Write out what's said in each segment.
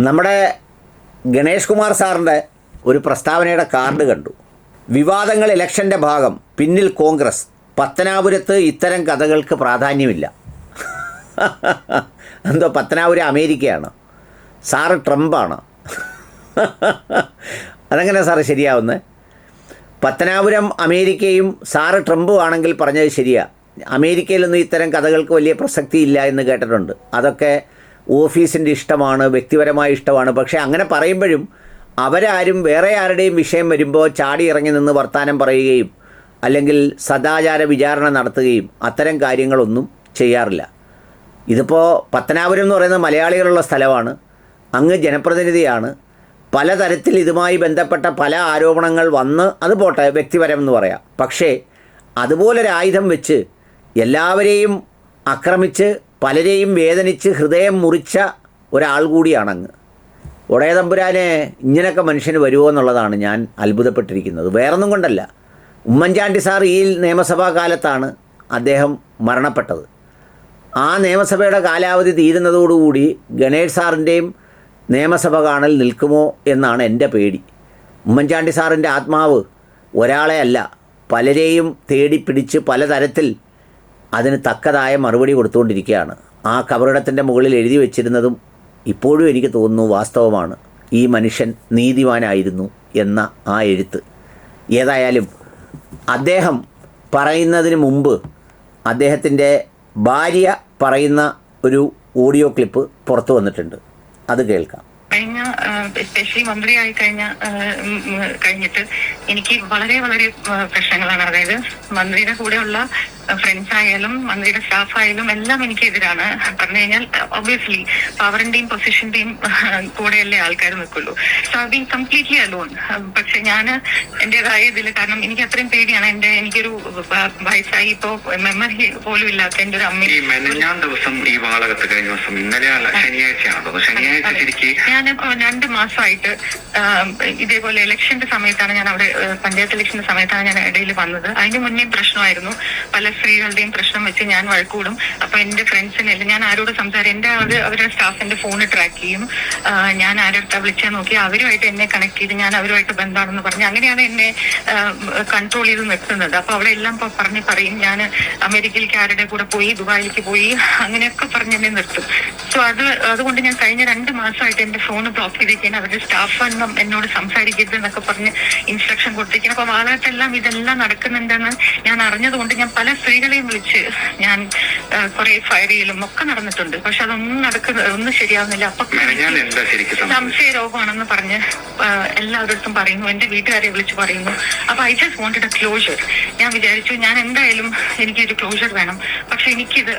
നമ്മുടെ ഗണേഷ് കുമാർ സാറിൻ്റെ ഒരു പ്രസ്താവനയുടെ കാർഡ് കണ്ടു. വിവാദങ്ങൾ ഇലക്ഷൻ്റെ ഭാഗം, പിന്നിൽ കോൺഗ്രസ്, പത്തനാപുരത്ത് ഇത്തരം കഥകൾക്ക് പ്രാധാന്യമില്ല. എന്തോ പത്തനാപുരം അമേരിക്കയാണ്, സാറ് ട്രംപാണ്. അതെങ്ങനെ സാറ് ശരിയാവുന്നത്? പത്തനാപുരം അമേരിക്കയും സാറ് ട്രംപും ആണെങ്കിൽ പറഞ്ഞത് ശരിയാണ്. അമേരിക്കയിലൊന്നും ഇത്തരം കഥകൾക്ക് വലിയ പ്രസക്തിയില്ല എന്ന് കേട്ടിട്ടുണ്ട്. അതൊക്കെ ഓഫീസിൻ്റെ ഇഷ്ടമാണ്, വ്യക്തിപരമായ ഇഷ്ടമാണ്. പക്ഷേ അങ്ങനെ പറയുമ്പോഴും അവരാരും വേറെ ആരുടെയും വിഷയം വരുമ്പോൾ ചാടി ഇറങ്ങി നിന്ന് വർത്തമാനം പറയുകയും അല്ലെങ്കിൽ സദാചാര വിചാരണ നടത്തുകയും അത്തരം കാര്യങ്ങളൊന്നും ചെയ്യാറില്ല. ഇതിപ്പോൾ പത്തനാപുരം എന്ന് പറയുന്നത് മലയാളികളുള്ള സ്ഥലമാണ്, അങ്ങ് ജനപ്രതിനിധിയാണ്. പലതരത്തിൽ ഇതുമായി ബന്ധപ്പെട്ട പല ആരോപണങ്ങൾ വന്ന്, അത് പോട്ടെ, വ്യക്തിപരം എന്ന് പറയാം. പക്ഷേ അതുപോലൊരായുധം വെച്ച് എല്ലാവരെയും ആക്രമിച്ച് പലരെയും വേദനിച്ച് ഹൃദയം മുറിച്ച ഒരാൾ കൂടിയാണ് അങ്ങ്. ഒടയ തമ്പുരാനെ, ഇങ്ങനെയൊക്കെ മനുഷ്യന് വരുമോ എന്നുള്ളതാണ് ഞാൻ അത്ഭുതപ്പെട്ടിരിക്കുന്നത്. വേറൊന്നും കൊണ്ടല്ല, ഉമ്മൻചാണ്ടി സാർ ഈ നിയമസഭാ കാലത്താണ് അദ്ദേഹം മരണപ്പെട്ടത്. ആ നിയമസഭയുടെ കാലാവധി തീരുന്നതോടുകൂടി ഗണേഷ് സാറിൻ്റെയും നിയമസഭ കാണൽ നിൽക്കുമോ എന്നാണ് എൻ്റെ പേടി. ഉമ്മൻചാണ്ടി സാറിൻ്റെ ആത്മാവ് ഒരാളെ അല്ല, പലരെയും തേടിപ്പിടിച്ച് പലതരത്തിൽ അതിന് തക്കതായ മറുപടി കൊടുത്തുകൊണ്ടിരിക്കുകയാണ്. ആ കബറിടത്തിൻ്റെ മുകളിൽ എഴുതി വച്ചിരുന്നതും ഇപ്പോഴും എനിക്ക് തോന്നുന്നു വാസ്തവമാണ്. ഈ മനുഷ്യൻ നീതിമാനായിരുന്നു എന്ന ആ എഴുത്ത്. ഏതായാലും അദ്ദേഹം പറയുന്നതിന് മുമ്പ് അദ്ദേഹത്തിൻ്റെ ഭാര്യ പറയുന്ന ഒരു ഓഡിയോ ക്ലിപ്പ് പുറത്തു വന്നിട്ടുണ്ട്. അത് കേൾക്കാം. കഴിഞ്ഞ എസ്പെഷ്യലി മന്ത്രിയായി കഴിഞ്ഞിട്ട് എനിക്ക് വളരെ വളരെ പ്രശ്നങ്ങളാണ്. അതായത് മന്ത്രിയുടെ കൂടെയുള്ള ഫ്രണ്ട്സ് ആയാലും മന്ത്രിയുടെ സ്റ്റാഫ് ആയാലും എല്ലാം എനിക്ക് എതിരാണ്. പറഞ്ഞു കഴിഞ്ഞാൽ ഒബ്വിയസ്ലി പവറിന്റെയും പൊസിഷന്റെയും കൂടെയല്ലേ ആൾക്കാർ നിൽക്കുള്ളൂ. So I been completely alone. പക്ഷെ ഞാൻ എന്റേതായ ഇതിൽ, കാരണം എനിക്ക് അത്രയും പേടിയാണ്. എനിക്കൊരു വയസ്സായി, ഇപ്പോ മെമ്മറി പോലും ഇല്ലാത്ത എന്റെ ഒരു അമ്മ. ദിവസം ഈ വാളകത്ത് കഴിഞ്ഞ ദിവസം ഇന്നലെ ശനിയാഴ്ച ഞാൻ 2 മാസമായിട്ട് ഇതേപോലെ ഇലക്ഷന്റെ സമയത്താണ് ഞാൻ അവിടെ, പഞ്ചായത്ത് ഇലക്ഷന്റെ സമയത്താണ് ഞാൻ ഇടയിൽ വന്നത്. അതിന് മുന്നേ പ്രശ്നമായിരുന്നു. പല സ്ത്രീകളുടെയും പ്രശ്നം വെച്ച് ഞാൻ വഴക്കൂടും. അപ്പൊ എന്റെ ഫ്രണ്ട്സിനെല്ലാം ഞാൻ ആരോട് സംസാരിക്കും, അവരുടെ സ്റ്റാഫിന്റെ ഫോൺ ട്രാക്ക് ചെയ്യും. ഞാൻ ആരുടെ വിളിച്ചാൽ നോക്കി അവരുമായിട്ട് എന്നെ കണക്ട് ചെയ്ത് ഞാൻ അവരുമായിട്ട് ബന്ധമാണെന്ന് പറഞ്ഞ് അങ്ങനെയാണ് എന്നെ കൺട്രോൾ ചെയ്ത് നിർത്തുന്നത്. അപ്പൊ അവിടെ എല്ലാം പറയും ഞാൻ അമേരിക്കയിലേക്ക് ആരുടെ കൂടെ പോയി, ദുബായിലേക്ക് പോയി, അങ്ങനെയൊക്കെ പറഞ്ഞ് എന്നെ നിർത്തും. സോ അതുകൊണ്ട് ഞാൻ കഴിഞ്ഞ 2 മാസമായിട്ട് എന്റെ ഫോൺ ബ്ലോക്ക് ചെയ്തിരിക്കാൻ, അവരുടെ സ്റ്റാഫ് എന്നോട് സംസാരിക്കരുത് എന്നൊക്കെ പറഞ്ഞ് ഇൻസ്ട്രക്ഷൻ കൊടുത്തിരിക്കണം. അപ്പൊ വാളകത്തെല്ലാം ഇതെല്ലാം നടക്കുന്നുണ്ടെന്ന് ഞാൻ അറിഞ്ഞതുകൊണ്ട് ഞാൻ പല സ്ത്രീകളെയും വിളിച്ച് ഞാൻ കുറെ ഫയർ ചെയ്യലും ഒക്കെ നടന്നിട്ടുണ്ട്. പക്ഷെ ഒന്നും ശരിയാവുന്നില്ല. അപ്പൊ സംശയ രോഗമാണെന്ന് പറഞ്ഞ് എല്ലാവരുടെ പറയുന്നു, എന്റെ വീട്ടുകാരെ വിളിച്ച് പറയുന്നു. അപ്പൊ I just wanted A closure. ഞാൻ വിചാരിച്ചു ഞാൻ എന്തായാലും എനിക്കൊരു ക്ലോഷർ വേണം, പക്ഷെ എനിക്കിത്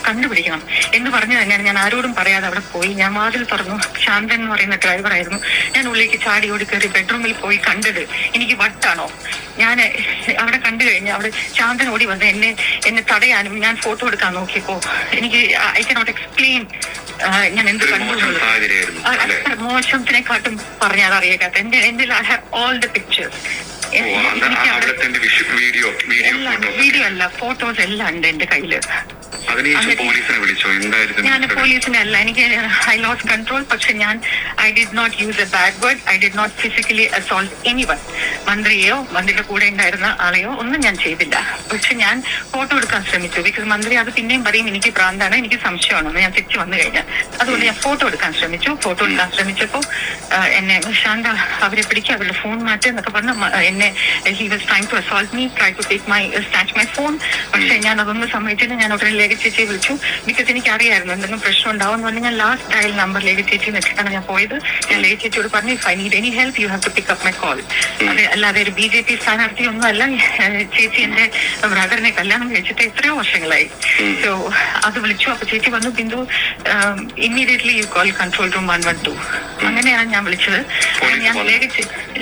കണ്ടുപിടിക്കണം എന്ന് പറഞ്ഞു തന്നെയാണ് ഞാൻ ആരോടും പറയാതെ അവിടെ പോയി. ഞാൻ വാതിൽ തുറന്നു. ശാന്തൻ എന്ന് പറയുന്ന ഡ്രൈവർ ആയിരുന്നു. ഞാൻ ഉള്ളിലേക്ക് ചാടി ഓടി കയറി ബെഡ്റൂമിൽ പോയി കണ്ടത് എനിക്ക് വട്ടാണോ. ഞാൻ അവിടെ കണ്ടു കഴിഞ്ഞ് അവിടെ ശാന്തൻ ഓടി വന്ന് എന്നെ തടയാനും ഞാൻ ഫോട്ടോ എടുക്കാൻ നോക്കിയപ്പോ എനിക്ക് ഐ കനോട്ട് എക്സ്പ്ലെയിൻ ഞാൻ എന്ത് കണ്ടു. മോശത്തിനെക്കാട്ടും പറഞ്ഞാൽ അറിയാത്ത എന്റെ I have all the pictures. Video അല്ല, ഫോട്ടോസ് എല്ലാം ഉണ്ട് എന്റെ കയ്യില്. ഞാൻ പോലീസിനെ അല്ല, എനിക്ക് ഐ ലോസ്റ്റ് കൺട്രോൾ. പക്ഷെ ഞാൻ I did not use a bad word. I did not physically assault anyone. മന്ത്രിയെയോ മന്ത്രിയുടെ കൂടെ ഉണ്ടായിരുന്ന ആളെയോ ഒന്നും ഞാൻ ചെയ്തില്ല. പക്ഷെ ഞാൻ ഫോട്ടോ എടുക്കാൻ ശ്രമിച്ചു. ബിക്കോസ് മന്ത്രി അത് പിന്നെയും പറയും എനിക്ക് ഭ്രാന്താണ്, എനിക്ക് സംശയമാണെന്ന് ഞാൻ തിരിച്ചു വന്നു കഴിഞ്ഞാൽ. അതുകൊണ്ട് ഞാൻ ഫോട്ടോ എടുക്കാൻ ശ്രമിച്ചു. ഫോട്ടോ എടുക്കാൻ ശ്രമിച്ചപ്പോൾ എന്നെ ശാന്ത അവരെ പിടിക്കുക, അവരുടെ ഫോൺ മാറ്റുക എന്നൊക്കെ പറഞ്ഞ് എന്നെ he was trying to assault me, try to take snatch my phone. പക്ഷെ ഞാൻ അതൊന്നും സമ്മതിച്ചില്ല. ഞാൻ ഉടനെ ലേഖ ചേച്ചിയെ വിളിച്ചു. ബിക്കോസ് എനിക്ക് അറിയായിരുന്നു എന്തെങ്കിലും പ്രശ്നം ഉണ്ടാവും എന്ന് പറഞ്ഞാൽ ഞാൻ ലാസ്റ്റ് ഡയൽ നമ്പർ ലേഖ ചേച്ചി വെച്ചിട്ടാണ് ഞാൻ പോയത്. ഞാൻ ലേഖ ചേച്ചിയോട് പറഞ്ഞു, if I need any help you have to pick up my call. അല്ലാതെ ഒരു BJP സ്ഥാനാർത്ഥി ഒന്നും അല്ല. ചേച്ചി എന്റെ ബ്രദറിനെ കല്യാണം കഴിച്ചിട്ട് എത്രയോ വർഷങ്ങളായി. സോ അത് വിളിച്ചു. അപ്പൊ ചേച്ചി വന്നു, Bindu immediately you call control room 112. അങ്ങനെയാണ് ഞാൻ വിളിച്ചത്. ഞാൻ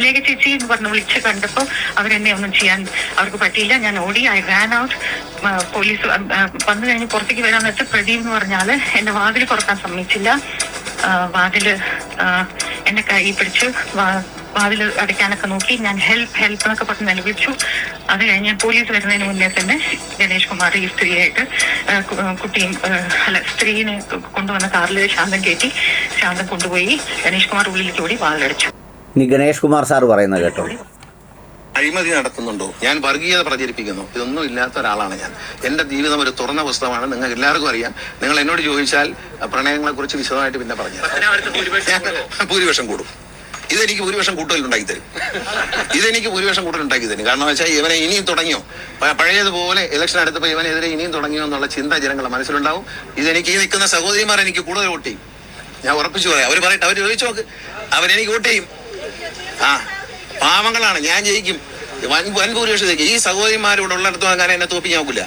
ലേഖ ചേച്ചി എന്ന് പറഞ്ഞു വിളിച്ച് കണ്ടപ്പോൾ അവരെന്നെ ഒന്നും ചെയ്യാൻ അവർക്ക് പറ്റിയില്ല. ഞാൻ ഓടി, ഐ റാൻ ഔട്ട്. പോലീസ് വന്നു കഴിഞ്ഞ് പുറത്തേക്ക് വരാന്ന് വെച്ചാൽ പ്രദീപ് എന്ന് പറഞ്ഞാല് എന്റെ വാതിൽ തുറക്കാൻ സമ്മതിച്ചില്ല. വാതില് എന്നെ കൈ പിടിച്ച് വാതിൽ അടയ്ക്കാനൊക്കെ നോക്കി. ഞാൻ ഹെൽപ്പ് എന്നൊക്കെ പറഞ്ഞ് നിലവിളിച്ചു. അത് കഴിഞ്ഞ് പോലീസ് വരുന്നതിന് മുന്നേ തന്നെ ഗണേഷ് കുമാർ ഈ സ്ത്രീയായിട്ട് സ്ത്രീനെ കൊണ്ടുവന്ന കാറിൽ ശാന്തം കയറ്റി ശാന്തം കൊണ്ടുപോയി ഗണേഷ് കുമാർ ഉള്ളിലേക്ക് ഓടി വാതിലടച്ചു. ഇനി ഗണേഷ് കുമാർ സാർ പറയുന്നത് കേട്ടോ. അഴിമതി നടത്തുന്നുണ്ടോ, ഞാൻ വർഗീയത പ്രചരിപ്പിക്കുന്നു, ഇതൊന്നും ഇല്ലാത്ത ഒരാളാണ് ഞാൻ. എന്റെ ജീവിതം ഒരു തുറന്ന പുസ്തകമാണ്, നിങ്ങൾക്ക് എല്ലാവർക്കും അറിയാം. നിങ്ങൾ എന്നോട് ചോദിച്ചാൽ പ്രണയങ്ങളെ കുറിച്ച് വിശദമായിട്ട് പിന്നെ പറഞ്ഞു. ഭൂരിപക്ഷം കൂടും. ഇതെനിക്ക് ഭൂരിപക്ഷം കൂട്ടലുണ്ടാക്കി തരും. കാരണം വെച്ചാൽ ഇവനെ ഇനിയും തുടങ്ങിയോ, പഴയതുപോലെ ഇലക്ഷൻ അടുത്തപ്പോൾ ഇവനെതിരെ ഇനിയും തുടങ്ങിയോ എന്നുള്ള ചിന്ത ജനങ്ങളുടെ മനസ്സിലുണ്ടാവും. ഇതെനിക്ക് ഈ നിൽക്കുന്ന സഹോദരിമാർ എനിക്ക് കൂടുതൽ വോട്ട് ചെയ്യും, ഞാൻ ഉറപ്പിച്ചു പറയാം. അവർ പറയട്ടെ, അവർ ചോദിച്ചു നോക്ക്, അവരെനിക്ക് വോട്ട് ചെയ്യും. പാവങ്ങളാണ്, ഞാൻ ജയിക്കും, വൻ ഭൂരിപക്ഷം ജയിക്കും. ഈ സഹോദരിമാരോട് ഉള്ളിടത്തോളം കാലം എന്നെ തോപ്പിക്കാൻ നോക്കില്ല.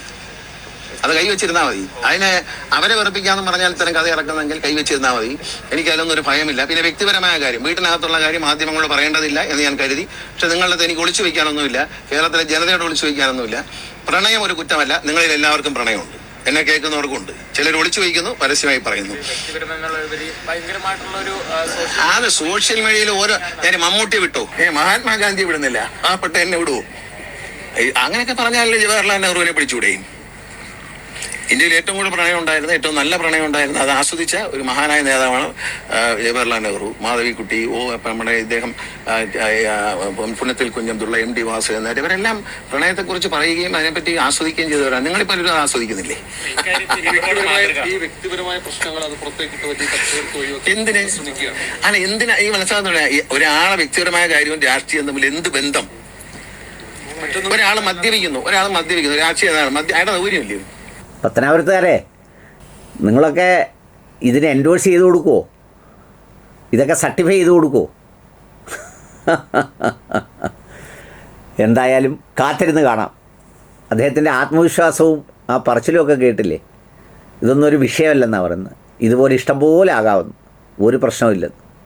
അത് കൈവച്ചിരുന്നാൽ മതി. അതിനെ അവരെ വെറുപ്പിക്കാന്ന് പറഞ്ഞാൽ ഇത്തരം കഥ ഇറക്കുന്നെങ്കിൽ കൈവച്ചിരുന്നാൽ മതി. എനിക്ക് അതിലൊന്നും ഒരു ഭയമില്ല. പിന്നെ വ്യക്തിപരമായ കാര്യം, വീട്ടിനകത്തുള്ള കാര്യം മാധ്യമങ്ങളോട് പറയേണ്ടതില്ല എന്ന് ഞാൻ കരുതി. പക്ഷെ നിങ്ങളുടെ എനിക്ക് ഒളിച്ചു വയ്ക്കാനൊന്നുമില്ല, കേരളത്തിലെ ജനതയോട് ഒളിച്ചു വയ്ക്കാനൊന്നുമില്ല. പ്രണയം ഒരു കുറ്റമല്ല, നിങ്ങളിൽ എല്ലാവർക്കും പ്രണയമുണ്ട്, എന്നെ കേൾക്കുന്നവർക്കുണ്ട്. ചിലർ ഒളിച്ചു വയ്ക്കുന്നു, പരസ്യമായി പറയുന്നു. അത് സോഷ്യൽ മീഡിയയിൽ ഓരോ, ഞാൻ മമ്മൂട്ടിയെ വിട്ടു, മഹാത്മാഗാന്ധിയെ വിടുന്നില്ല, പാവപ്പെട്ട എന്നെ വിടുവോ? അങ്ങനെയൊക്കെ പറഞ്ഞാലേ ജവഹർലാൽ നെഹ്റുവിനെ പിടിച്ചുവിടുകയും. ഇന്ത്യയിൽ ഏറ്റവും കൂടുതൽ പ്രണയം ഉണ്ടായിരുന്നത്, ഏറ്റവും നല്ല പ്രണയം ഉണ്ടായിരുന്നത്, അത് ആസ്വദിച്ച ഒരു മഹാനായ നേതാവാണ് ജവഹർലാൽ നെഹ്റു. മാധവിക്കുട്ടി, നമ്മുടെ ഇദ്ദേഹം പുണ്യത്തിൽ കുഞ്ഞബ്ദുള്ള, MD വാസുദേവൻ, ഇവരെല്ലാം പ്രണയത്തെക്കുറിച്ച് പറയുകയും അതിനെപ്പറ്റി ആസ്വദിക്കുകയും ചെയ്തവരാണ്. നിങ്ങൾ പലരും അത് ആസ്വദിക്കുന്നില്ലേ? എന്തിനാ ഈ മനസ്സിലാകുന്ന ഒരാളെ വ്യക്തിപരമായ കാര്യവും രാഷ്ട്രീയം തമ്മിൽ എന്ത് ബന്ധം? ഒരാൾ മദ്യപിക്കുന്നു, രാഷ്ട്രീയം അയാളുടെ സൗകര്യമില്ലേ? പത്തനാപുരത്തുകാരെ, നിങ്ങളൊക്കെ ഇതിനെ എൻഡോഴ്സ് ചെയ്ത് കൊടുക്കുമോ? ഇതൊക്കെ സർട്ടിഫൈ ചെയ്ത് കൊടുക്കുമോ? എന്തായാലും കാത്തിരുന്ന് കാണാം. അദ്ദേഹത്തിൻ്റെ ആത്മവിശ്വാസവും ആ പറച്ചിലും ഒക്കെ കേട്ടില്ലേ? ഇതൊന്നും ഒരു വിഷയമല്ലെന്നാണ് പറയുന്നത്. ഇതുപോലെ ഇഷ്ടംപോലെ ആകാവുന്നു, ഒരു പ്രശ്നമില്ലെന്ന്.